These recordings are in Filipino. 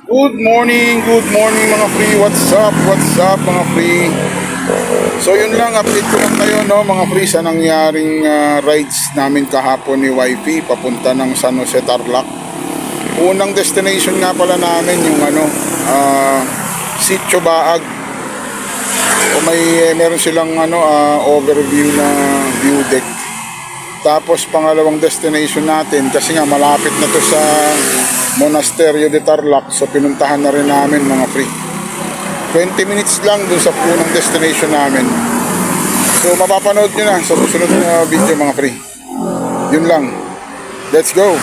Good morning mga free. What's up mga free? So yun lang, update ko lang kayo no mga free sa nangyaring rides namin kahapon ni Wifey papunta ng San Jose Tarlac. Unang destination nga pala namin yung Sitio Baag. O meron silang overview na view deck. Tapos pangalawang destination natin kasi nga malapit na to sa Monasterio de Tarlac, so pinuntahan na rin namin mga free. 20 minutes lang dun sa unang destination namin. So mapapanood nyo na sa susunod na video mga free. Yun lang. Let's go!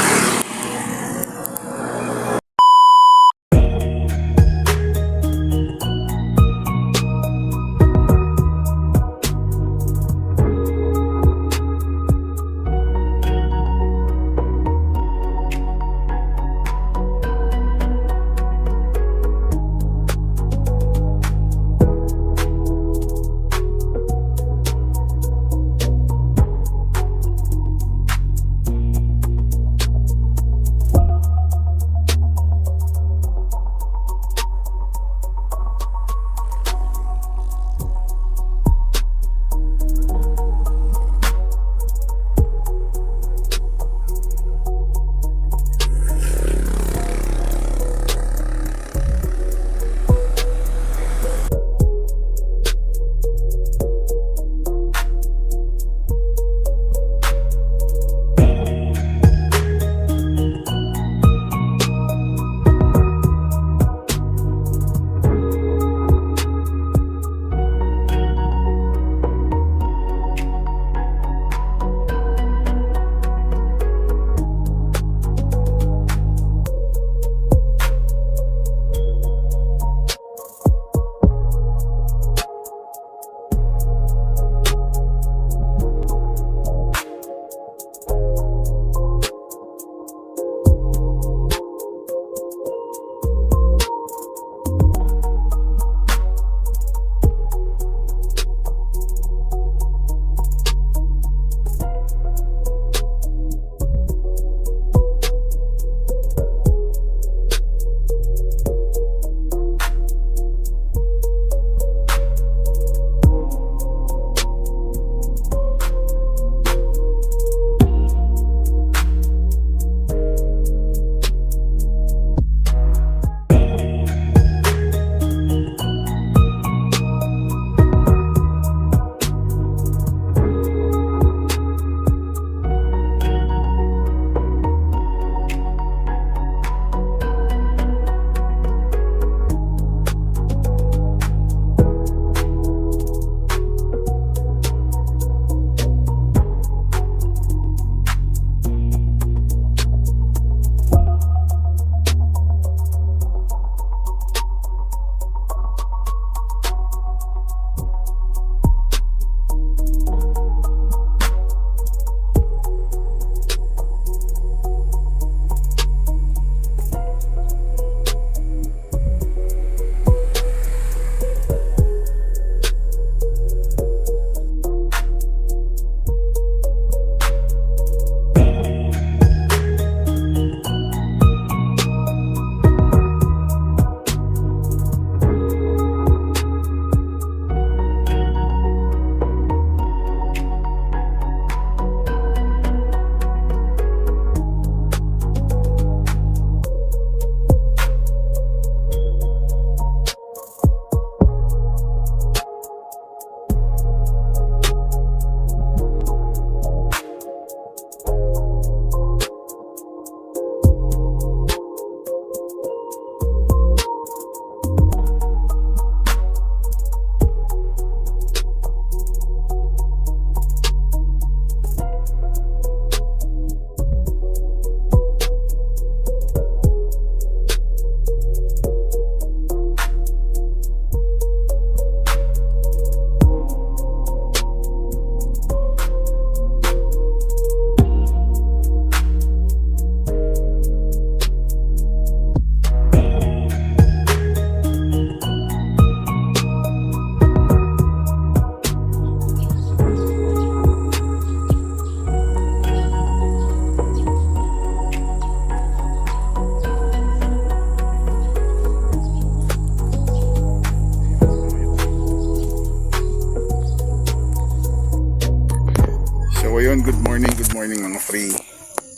free.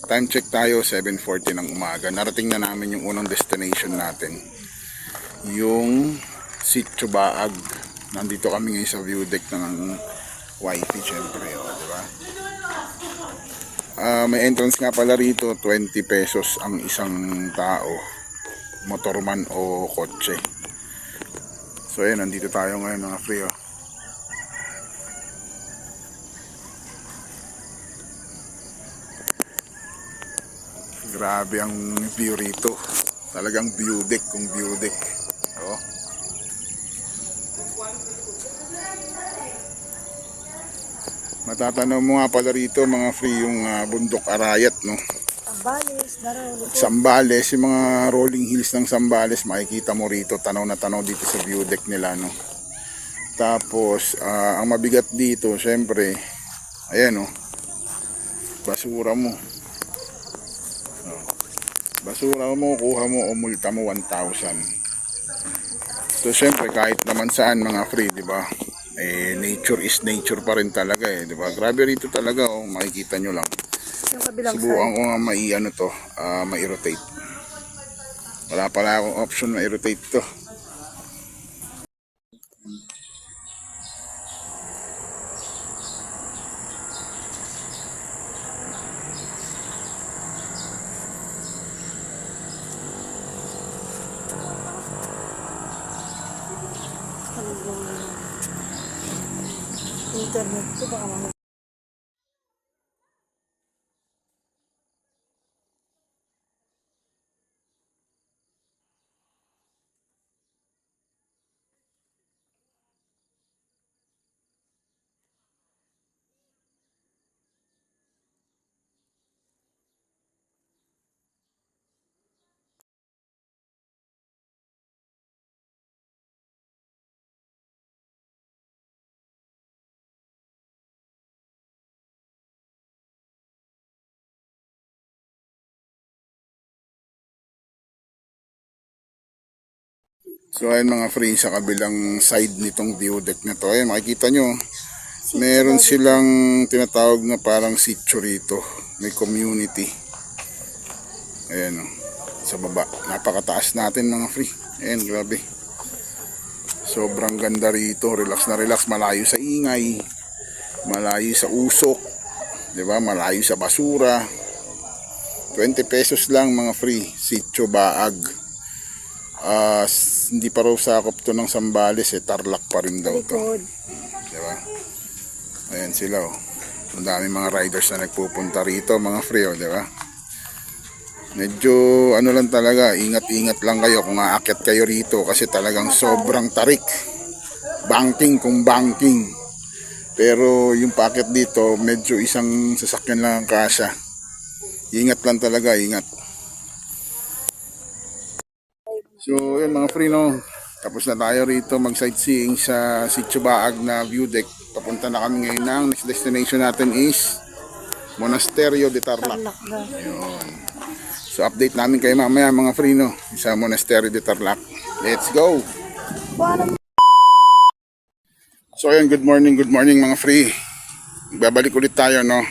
Time check tayo, 7:40 ng umaga. Narating na namin yung unang destination natin. Yung Sitio Baag. Nandito kami ngayon sa view deck ng wifey, syempre, di ba? May entrance nga pala rito, 20 pesos ang isang tao, motorman o kotse. So ayun, nandito tayo ngayon mga free. Grabe ang view rito. Talagang view deck kung view deck. Oh. Matatanaw mo nga pala rito mga free yung bundok Arayat, no? Sambales, yung mga rolling hills ng Sambales, makikita mo rito, tanaw na tanaw dito sa view deck nila, no? Tapos, ang mabigat dito, syempre, ayan, no? Basura mo. Basura mo, kuha mo o multa mo 1,000. So, syempre, kahit naman saan mga free, di ba? Nature is nature pa rin talaga, di ba? Grabe rito talaga, makikita nyo lang. Subukan ko nga mai-rotate. Wala pala akong option na i-rotate to. Internet ko baka mamaya. So ayun mga free, sa kabilang side nitong view deck na to, ayun makikita nyo, meron silang tinatawag na parang sitio rito. May community. Ayan o, sa baba. Napakataas natin mga free. Ayan, grabe. Sobrang ganda rito. Relax na relax. Malayo sa ingay. Malayo sa usok. Diba? Malayo sa basura. 20 pesos lang mga free. Sitio Baag. Hindi pa raw sakop to ng Sambales, Tarlac pa rin daw to. Diba? Ayan sila oh. Ang dami mga riders na nagpupunta rito mga free, diba? Medyo ano lang talaga, ingat-ingat lang kayo kung aakyat kayo rito kasi talagang sobrang tarik. Banking kung banking. Pero yung packet dito, medyo isang sasakyan lang ang kasya. Ingat lang talaga, ingat. So yun mga free, no, tapos na tayo rito mag sightseeing sa Sitio Baag na view deck. Papunta na kami ngayon ng next destination natin is Monasterio de Tarlac. Yun. So update namin kayo mamaya mga free, no, sa Monasterio de Tarlac. Let's go. So ayun, good morning mga free. Babalik ulit tayo, no,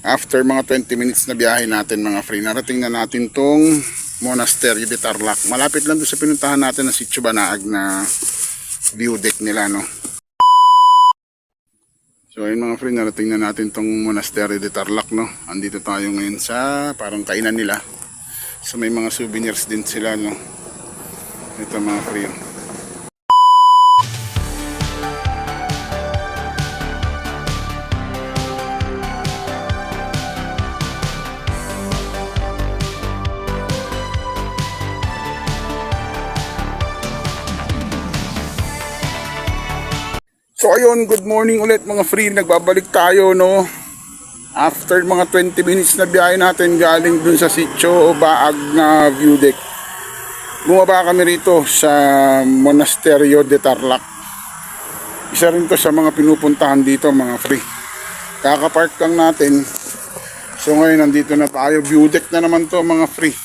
after mga 20 minutes na biyahe natin mga free. Narating na natin tong Monasterio de Tarlac. Malapit lang doon sa pinuntahan natin na Sitio Baag na view deck nila, no. So ayun mga friend, narating na natin tong Monasterio de Tarlac, no. Andito tayo ngayon sa parang kainan nila. So may mga souvenirs din sila, no. Ito mga friend. So ayun, good morning ulit mga free. Nagbabalik tayo, no, after mga 20 minutes na biyahe natin galing dun sa Sitio Baag na view deck. Bumaba kami rito sa Monasterio de Tarlac. Isa rin to sa mga pinupuntahan dito mga free. Kakapark lang natin. So ngayon nandito na tayo. View deck na naman to mga free.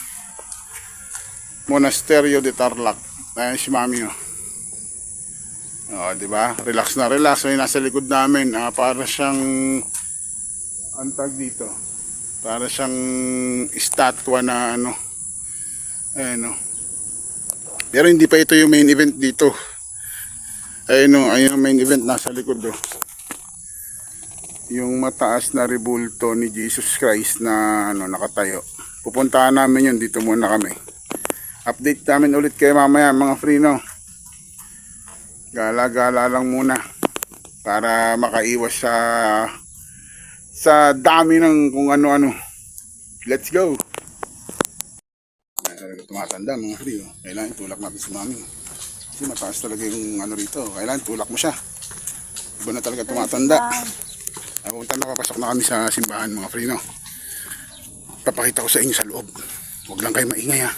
Monasterio de Tarlac. Ayan si Mami, oh. Oh, di ba? Relax na relax. May nasa likod namin, para siyang antag dito. Para siyang estatwa na ano. Ayan o. Pero hindi pa ito yung main event dito. Ayun o, ayun ang main event nasa likod o. Yung mataas na rebulto ni Jesus Christ na ano, nakatayo. Pupuntahan namin yun, dito muna kami. Update namin ulit kayo mamaya mga frino. Gala-gala lang muna para makaiwas sa dami ng kung ano-ano. Let's go! Tumatanda mga frino. Kailangan tulak natin si mami. Kasi mataas talaga yung ano rito. Kailangan tulak mo siya. Iba na talaga tumatanda. Punta na, papasok na kami sa simbahan mga frino. Papakita ko sa inyo sa loob. Huwag lang kayo maingay ha.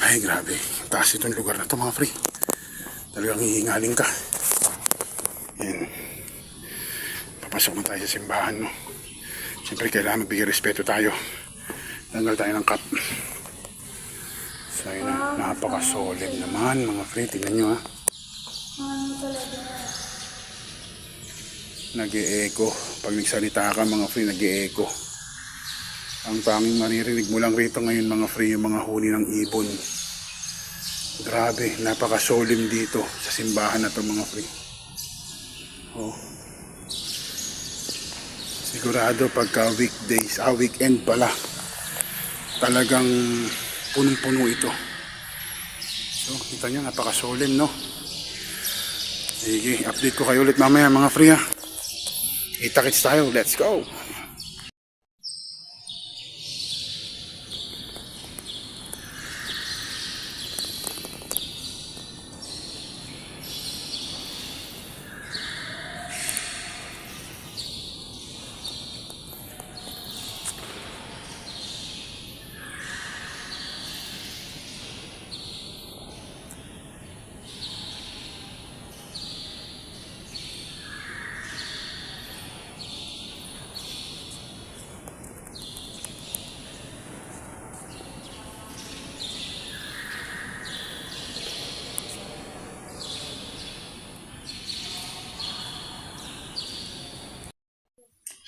Ay grabe, taas itong lugar na to mga free. Talagang hihingaling ka. Yan. Papasok na tayo sa simbahan no. Siyempre kailangan magbigay respeto tayo. Tanggal tayo ng cup. So yun na, napaka-solid naman mga free. Tingnan nyo ha. Nag-e-echo. Pag nagsalita ka mga free, nag-e-echo. Ang tanging maririnig mo lang rito ngayon mga free, yung mga huni ng ibon. Grabe, napaka-solemn dito sa simbahan na to mga free. Oh. Sigurado pagka weekdays, weekend pala, talagang punong-puno ito. So, kita nyo, napaka-solemn no. Sige, update ko kayo ulit mamaya mga free ha. Kita-kits tayo, let's go!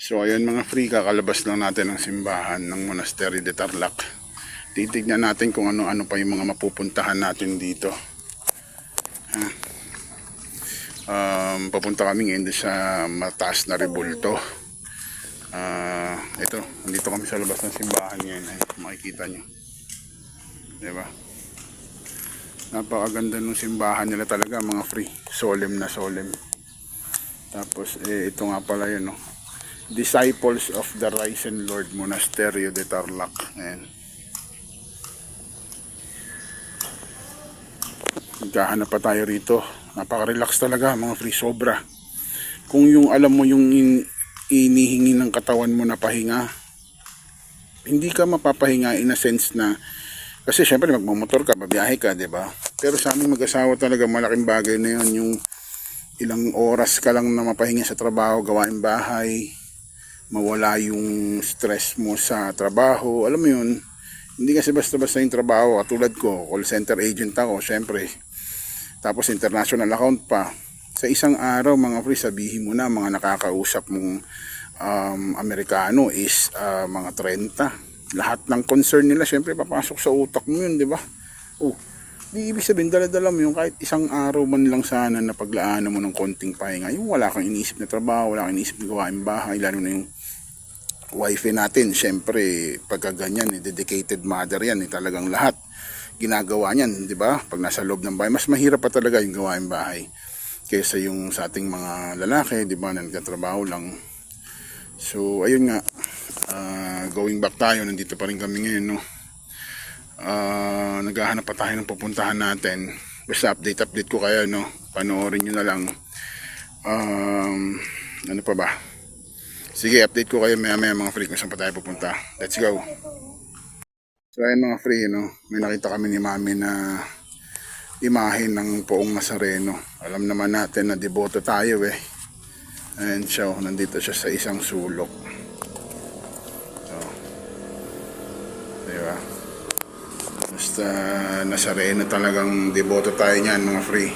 So ayun mga free, kakalabas lang natin ng simbahan ng Monastery de Tarlac. Titignan natin kung ano-ano pa yung mga mapupuntahan natin dito. Papunta kami ngayon sa mataas na rebulto. Ito, nandito kami sa labas ng simbahan ngayon. Ay, makikita nyo. Diba? Napakaganda ng simbahan nila talaga mga free. Solemn na solemn. Tapos ito nga pala yun no. Disciples of the Risen Lord Monasterio de Tarlac. Ayan. Magkahanap pa tayo rito. Napaka-relax talaga mga free, sobra. Kung yung alam mo yung inihingi ng katawan mo na pahinga, hindi ka mapapahinga in a sense na, kasi syempre magmamotor ka, babiyahe ka, diba? Pero sa aming mag-asawa talaga malaking bagay na yun, yung ilang oras ka lang na mapahinga sa trabaho, gawain bahay, mawala yung stress mo sa trabaho, alam mo yun, hindi kasi basta-basta yung trabaho. Katulad ko, call center agent ako, syempre, tapos international account pa. Sa isang araw mga free, sabihin mo na mga nakakausap mong Amerikano is mga 30. Lahat ng concern nila syempre papasok sa utak mo yun, di ba? Di ibig sabihin dala-dala mo yung kahit isang araw man lang sana na paglaanan mo ng konting pahinga, yung wala kang iniisip na trabaho, wala kang iniisip na gawain bahay, lalo na yung wife natin, syempre pagka ganyan, dedicated mother yan, talagang lahat ginagawa niyan, di ba? Pag nasa loob ng bahay, mas mahirap pa talaga yung gawain bahay kaysa yung sa ating mga lalaki, di ba, na nagtatrabaho lang. So ayun nga, going back tayo, nandito pa rin kami ngayon no. Naghahanap pa tayo ng pupuntahan natin. Basta update ko kayo no, panoorin nyo na lang. Ano pa ba, sige, update ko kayo maya mga free kung saan pa tayo pupunta. Let's go. So ayun mga free no, may nakita kami ni mami na imahe ng Poong Nazareno. Alam naman natin na deboto tayo eh. Ayan siya, nandito siya sa isang sulok. So, diba? Basta Nazareno, talagang deboto tayo niyan mga free.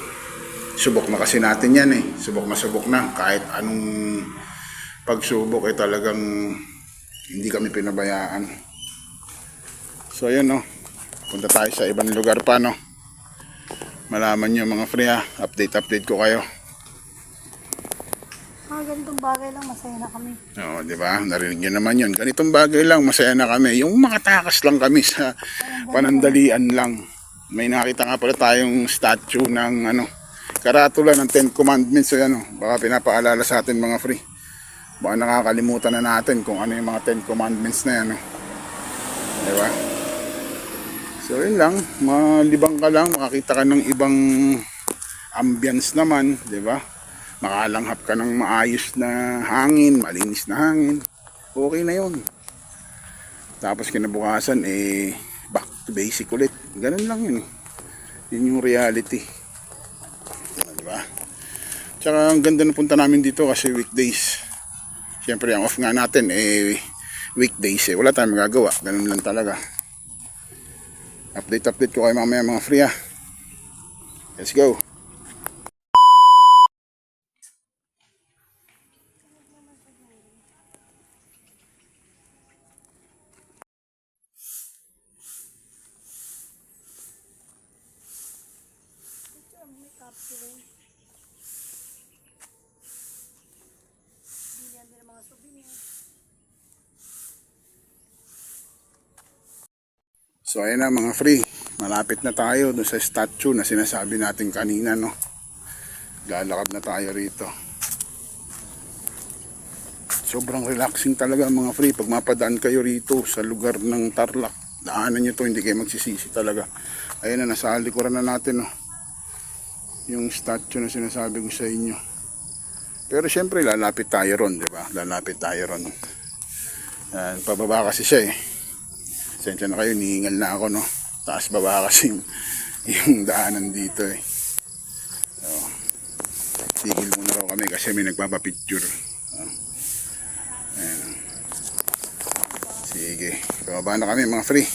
Subok na kasi natin yan eh. Subok na kahit anong pagsubok eh talagang Hindi kami pinabayaan. So ayun, no. Punta tayo sa ibang lugar pa, no. Malaman nyo mga free, ha. Update ko kayo. Ganitong bagay lang, masaya na kami. Oo, di ba? Narinig nyo naman yun. Ganitong bagay lang, masaya na kami. Yung makatakas lang kami sa panandalian lang. May nakita nga pala tayong statue ng karatula ng 10 Commandments. So yan, baka pinapaalala sa atin mga free. Baka nakakalimutan na natin kung ano yung mga 10 Commandments na yan. Di ba? So yun lang, malibang ka lang, makakita ka ng ibang ambience naman, di ba? Makalanghap ka ng maayos na hangin, malinis na hangin. Okay na yun. Tapos kinabukasan, back to basic ulit. Ganun lang yun. Yun yung reality. Diba? Tsaka ang ganda na punta namin dito kasi weekdays. Siyempre ang off nga natin, weekdays. Wala tayong magagawa. Ganun lang talaga. Update ko kayo mamaya mga free, ha. Let's go. So ayun na mga free, malapit na tayo doon sa statue na sinasabi natin kanina, no. Lalakad na tayo rito. Sobrang relaxing talaga mga free pag mapadaan kayo rito sa lugar ng Tarlac. Daanan nyo to, hindi kayo magsisisi talaga. Ayun na, nasa likuran na natin, no. Yung statue na sinasabi ko sa inyo. Pero syempre lalapit tayo ron, di ba? Lalapit tayo ron. Pababa kasi siya Sensya na kayo, nihingal na ako, no. Taas baba kasi yung daanan dito So, tigil muna raw kami kasi may nagpapapicture. Ayan. Sige, pababa na kami mga free.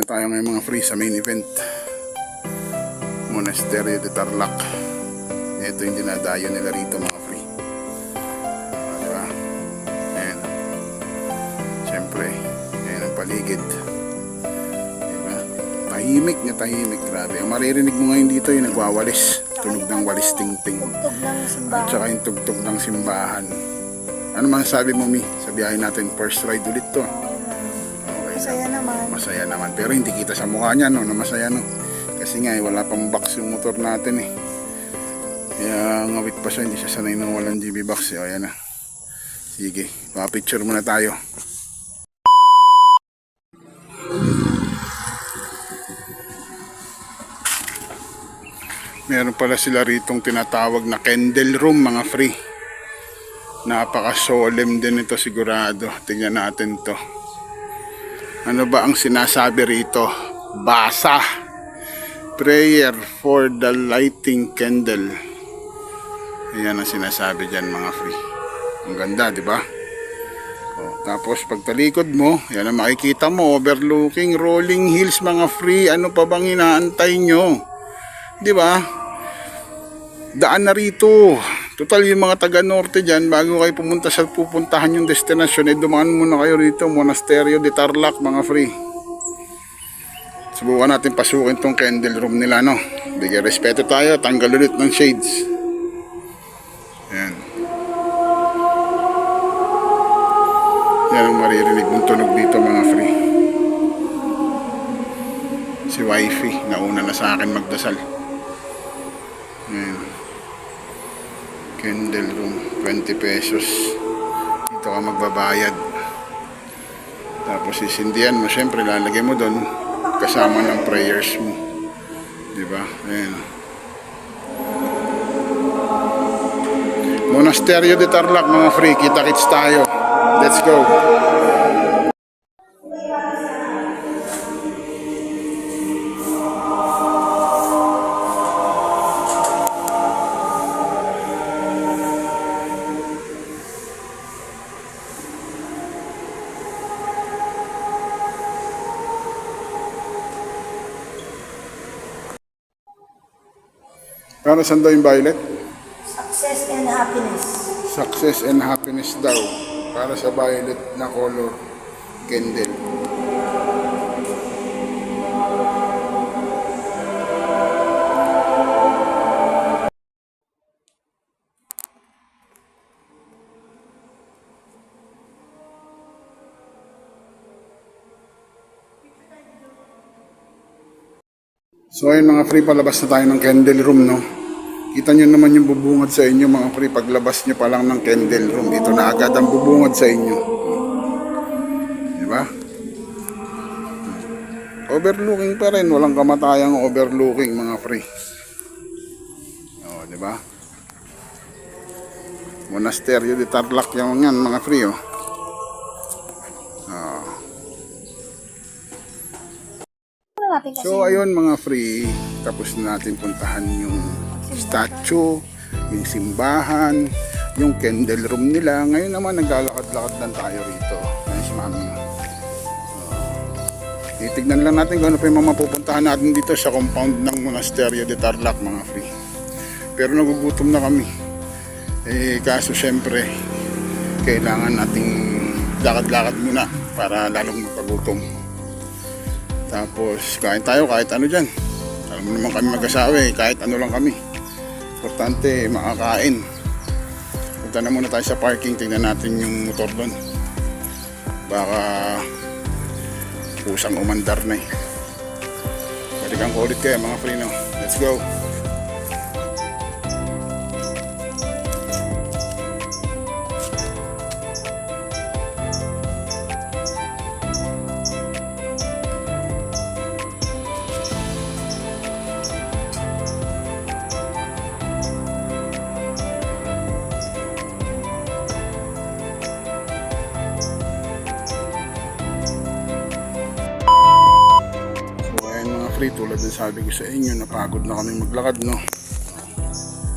Tayo ngayon mga free sa main event, Monasterio de Tarlac. Ito yung dinadayo nila rito mga free. Diba? Ayan. Siyempre ayan ang paligid, diba? Tahimik na tahimik, grabe. Ang maririnig mo ngayon dito yung nagwawalis, tunog ng walis ting-ting, at saka yung tugtog ng simbahan. Ano man sabi mo, Mi? Sa biyahe natin, first ride ulit to. Masaya naman. Masaya naman. Pero hindi kita sa mukha niya, no, na masaya, no. Kasi nga, wala pang box yung motor natin, Kaya ngawit pa siya, hindi siya sanay nang walang GB box, O, ayan na. Sige, pa-picture muna tayo. Meron pala sila ritong tinatawag na candle room, mga free. Napaka-solemn din ito sigurado. Tingnan natin to. Ano ba ang sinasabi rito? Basa. Prayer for the lighting candle. Ayan ang sinasabi dyan mga free. Ang ganda, di ba? Tapos pagtalikod mo, yan ang makikita mo, overlooking rolling hills mga free. Ano pa bang inaantay nyo? Di ba? Daan na rito. Total yung mga taga norte dyan, bago kayo pumunta sa pupuntahan yung destinasyon, dumaan muna kayo rito, Monasterio de Tarlac mga free. Subukan natin pasukin tong candle room nila, no. Bigay respeto tayo, tanggal ulit ng shades. Ayan. Yan ang maririnig mong tunog dito mga free. Si wifey, nauna na sa akin magdasal. Ayan. Candle room, 20 pesos. Dito ka magbabayad. Tapos sisindihan mo, syempre lalagay mo doon kasama ng prayers mo. Diba? Ayan. Monasterio de Tarlac, mga free. Kita-kits tayo. Let's go. Para saan daw yung violet? Success and happiness. Success and happiness daw. Para sa violet na color candle. So ayun mga free, palabas na tayo ng candle room, no? Kita nyo naman yung bubungad sa inyo mga free. Paglabas nyo pa lang ng candle room, ito na agad ang bubungad sa inyo. Diba? Overlooking pa rin, walang kamatayang overlooking mga free. O, diba? Monasterio de Tarlac yung yan mga free, oh. Ano natin kasi? So ayun mga free, tapos na natin puntahan yung statue, yung simbahan, yung candle room nila. Ngayon naman naglalakad-lakad lang tayo rito. Ayun si mami. Titignan lang natin kung ano pa yung mga mapupuntahan natin dito sa compound ng Monasterio de Tarlac mga free. Pero nagugutom na kami. Kaso syempre kailangan nating lakad-lakad muna para lalong mapagutom. Tapos kain tayo kahit ano dyan. Alam mo naman kami mag-asawa kahit ano lang kami. Importante makakain. Punta na muna tayo sa parking, tingnan natin yung motor doon. Baka pusang umandar na eh. Balikan ko ulit kayo mga free, no? Let's go! Free, tulad ng sabi ko sa inyo, napagod na kami maglakad, no?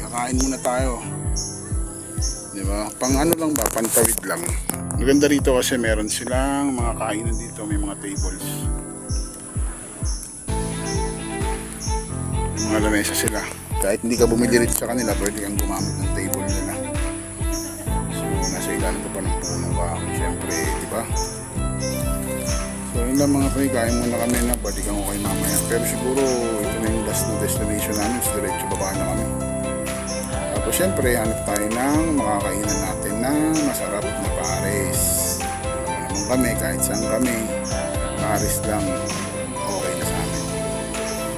Kakain muna tayo, di ba? Pang ano lang ba, pantawid lang. Maganda rito kasi meron silang mga kainan dito, may mga tables, may mga lamesa sila. Kahit hindi ka bumili rito sa kanila, pwede kang gumamit ng table nila. So nasa ilalim ko pa ng puno ba, syempre, di ba? So yun lang mga free, kain muna kami na, balikan ko kayo mamaya. Pero siguro ito na yung last na destination namin, so diretso baba na kami. Tapos syempre hanap tayo ng makakainan natin na masarap na pares. Alam naman kami, kahit saan kami, pares lang okay na sa amin.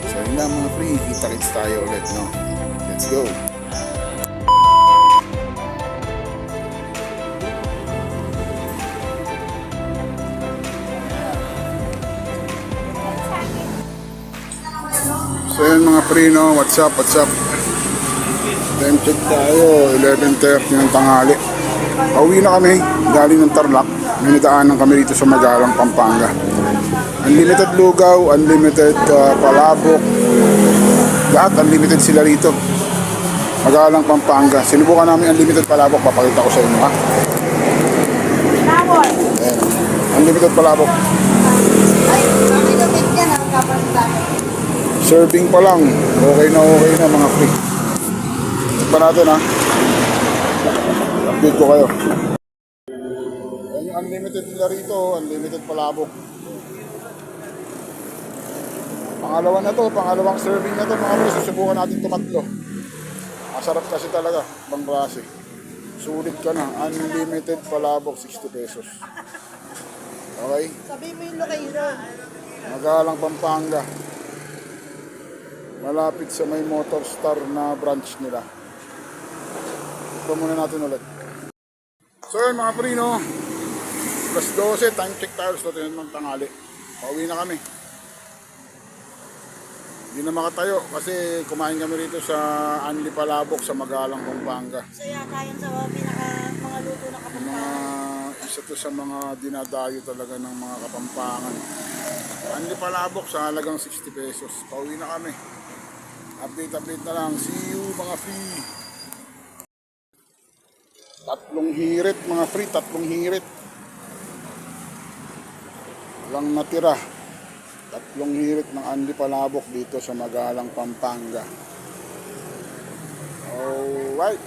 So yun lang mga free, kita-kits tayo ulit, no? Let's go! So yun mga free, no? What's up, what's up? Time check tayo, 11:30 ng tanghali. Pauwi na kami, galing ng Tarlac. May nadaanan kami rito sa Magalang, Pampanga. Unlimited lugaw, unlimited palabok. Lahat unlimited sila rito. Magalang, Pampanga. Sinubukan namin unlimited palabok, papakita ko sa inyo, ha? Ayan. Unlimited palabok. Serving pa lang, okay na mga free. Tignan pa natin, ha. Update ko kayo. Ayan yung unlimited nila rito, unlimited palabok. Pangalawa na to, pangalawang serving na to mga free. Susubukan natin tumatlo. Masarap kasi talaga, ibang klase. Sulit ka na, unlimited palabok, 60 pesos. Okay? Sabi mo yung location. Magalang, Pampanga. Malapit sa may Motor Star na branch nila. Takbo muna natin ulit. So yun mga prino, plus 12, time check tayo, so ito ng tanghali. Pauwi na kami. Hindi na makatayo kasi kumain kami rito sa Anli Palabok sa Magalang, Pampanga. So yata yun sa mga luto na Isa to sa mga dinadayo talaga ng mga Kapampangan. Anli Palabok sa halagang 60 pesos. Pauwi na kami. Update na lang. See you mga free. Tatlong hirit mga free. Tatlong hirit. Walang natira. Tatlong hirit ng Anli Palabok dito sa Magalang, Pampanga. Alright.